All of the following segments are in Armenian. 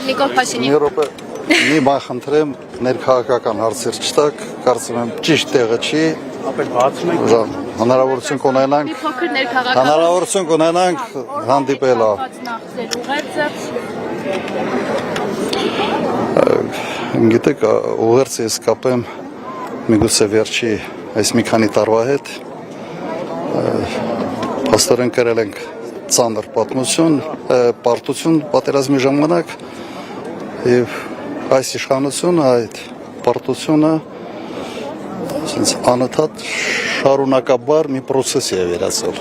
Նիկոլ Փաշինյան։ Մի բան խնդրեմ, ներքաղաքական հարցեր չտակ, կարծում եմ ճիշտ տեղը չի։ Հնարավորություն կունենանք հանդիպել։ Գիտեք, ուղերձ ես կապեմ միգուցե վերջի այս մի քանի տարվա հետ։ Փաստորեն կրել ենք ծանր պարտություն պատերազմի ժամանակ եւ այս իշխանությունը այդ պարտությունը անընդհատ շարունակաբար մի process-ի է վերածել։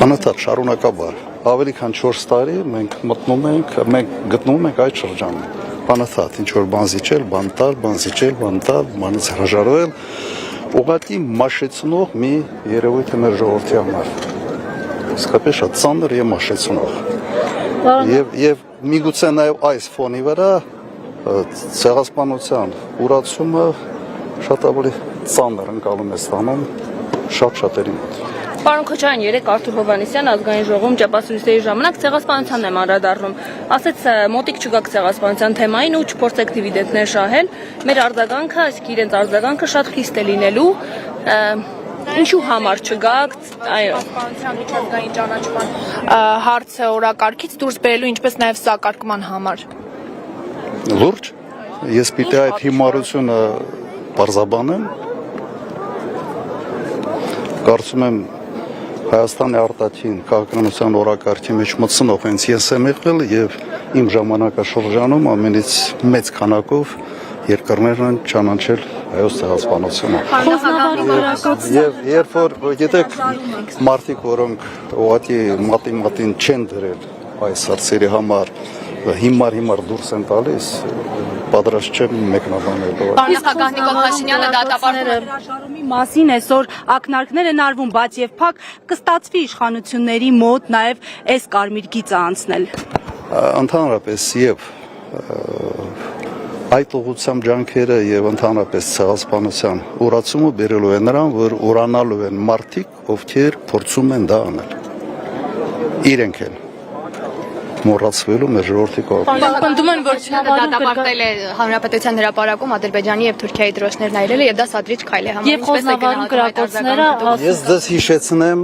Անընդհատ շարունակաբար ավելի քան 4 տարի մենք գտնվում ենք այդ շրջանում։ Անընդհատ ինչ որ բան զիջել, բան տալ, բանից հրաժարվել, ուղղակի մաշեցնող մի երևույթ է մեր ժողովրդի համար։ Իսկապես շատ ծանր եւ մաշեցնող։ Եվ միգուցե նաեւ այս ֆոնի վրա ցեղասպանության ուրացումը շատ ավելի ծանր ընկալում է ստանում շատ-շատերի մոտ։ Պարոն Քոչարյան, երեկ Արթուր Հովհաննիսյանը ազգային ժողովում ճապասույցների ժամանակ ցեղասպանության եմ անդրադառնում։ Ասեց մոտիկ չգաք ցեղասպանության թեմային ու չփորձեք դիվիդենտներ շահել։ Մեր արձագանքը, այսինքն իրենց արձագանքը շատ խիստ է լինելու։ Ինչու համար չգաք, այո, Ցեղասպանության միջազգային ճանաչման հարցը օրակարգից դուրս բերելու, ինչպես նաև սակարկման համար։ Լուրջ, ես պիտի այդ հիմարությունը պարզաբանեմ։ Կարծում եմ Հայաստանի արտաքին քաղաքականության օրակարգի մեջ մտցնող հենց ես եմ եղել եւ իմ ժամանակաշրջանում ամենից մեծ քանակով երկրներն են ճանաչել հայոց ցեղասպանությունը։ Եվ երբ որ գիտեք մարդիկ, որոնք ուղղակի մատին չեն դրել այս հարցերի համար հիմար դուրս են տալիս, պատրաստ չեմ մեկնաբանելու։ Նախագահ Նիկոլ Փաշինյանը դատապարտումի մասին այսօր ակնարկներ են արվում, բայց եւ փակ կստացվի իշխանությունների մոտ նաեւ այս կարմիր գիծը անցնել։ Ընդհանրապես եւ այդ ուղղությամբ ջանքերը եւ ընդհանրապես ցեղասպանության ուրացումը բերելու է նրան, որ ուրանալու են մարդիկ, ովքեր փորձում են դա անել։ Իրենք են մոռացվելու մեր ժողովրդի կողմից։ Պնդում են, որ դատապարտել է Հանրապետության հրապարակում Ադրբեջանի եւ Թուրքիայի դրոշներն այրելը եւ դա սադրիչ քայլ է համարվում։ Եվ խոսնավարում կրակոցները Ես ձեզ հիշեցնեմ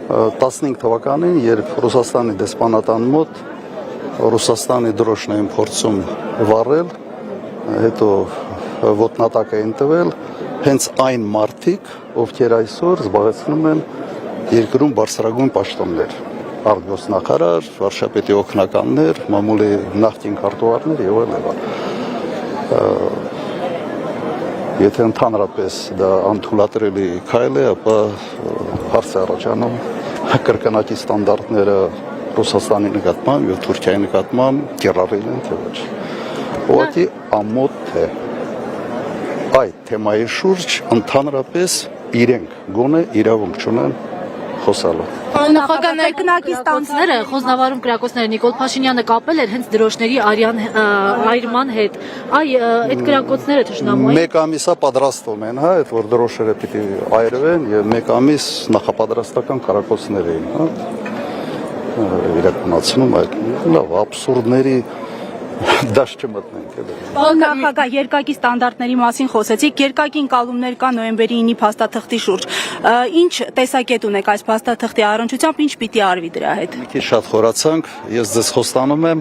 15 թվականին, երբ Ռուսաստանի դեսպանատան մոտ Ռուսաստանի դրոշն էին փորձում վառել, հետո ոտնատակ էին տվել հենց այն մարդիկ, ովքեր այսօր զբաղեցնում են երկրում բարձրագույն պաշտոններ։ Արտգործնախարար, վարչապետի օգնականներ, մամուլի նախկին քարտուղարներ եւ այլն։ Եթե ընդհանրապես դա անթույլատրելի քայլ է, ապա հարց է առաջանում կրկնակի ստանդարտները Ռուսաստանի նկատմամբ եւ Թուրքիայի նկատմամբ կիրառել են թե ոչ։ Ուղղակի ամոթ է այդ թեմայի շուրջ ընդհանրապես իրենք գոնե իրավունք չունեն խոսալու։ Նախագահ կրկնակի ստանցները խոսնավարում կրակոցները Նիկոլ Փաշինյանը կապել էր հենց դրոշների այրման հետ։ Այդ կրակոցները թշնամու են։ Մեկ ամիսա պատրաստվում են, հա, այդ որ դրոշերը պիտի այրվեն եւ մեկ ամիս նախապատրաստական կրակոցներ էին, հա։ Իրականացնում այդ լավ աբսուրդների դաշ չմտնենք։ Պարոն նախագահ, երկակի ստանդարտների մասին խոսեցիք, երկակի ընկալումներ կա նոյեմբերի 9-ի փաստաթղթի շուրջ։ Ինչ տեսակետ ունեք այս փաստաթղթի առնչությամբ, ինչ պիտի արվի դրա հետ։ Մի քիչ շատ խորացանք, ես ձեզ խոստանում եմ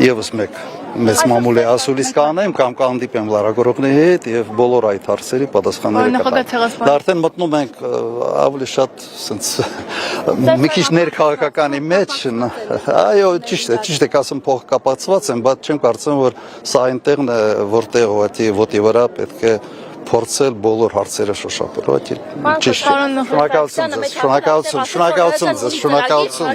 եւս մեկ մեծ մամուլի ասուլիս կանեմ կամ կհանդիպեմ լարագորոկների հետ եւ բոլոր այդ հարցերի պատասխանները կտամ։ Դա արդեն մտնում ենք ավելի շատ sense մի քիչ ներքաղաքականի մեջ, այո, ճիշտ է, ասեմ փող կապացված են, բայց չեմ կարծում որ սա այնտեղն է, որտեղ ոտի վրա պետք է փորձել բոլոր հարցերը շոշափել, ճիշտ է։ Շնորհակալություն։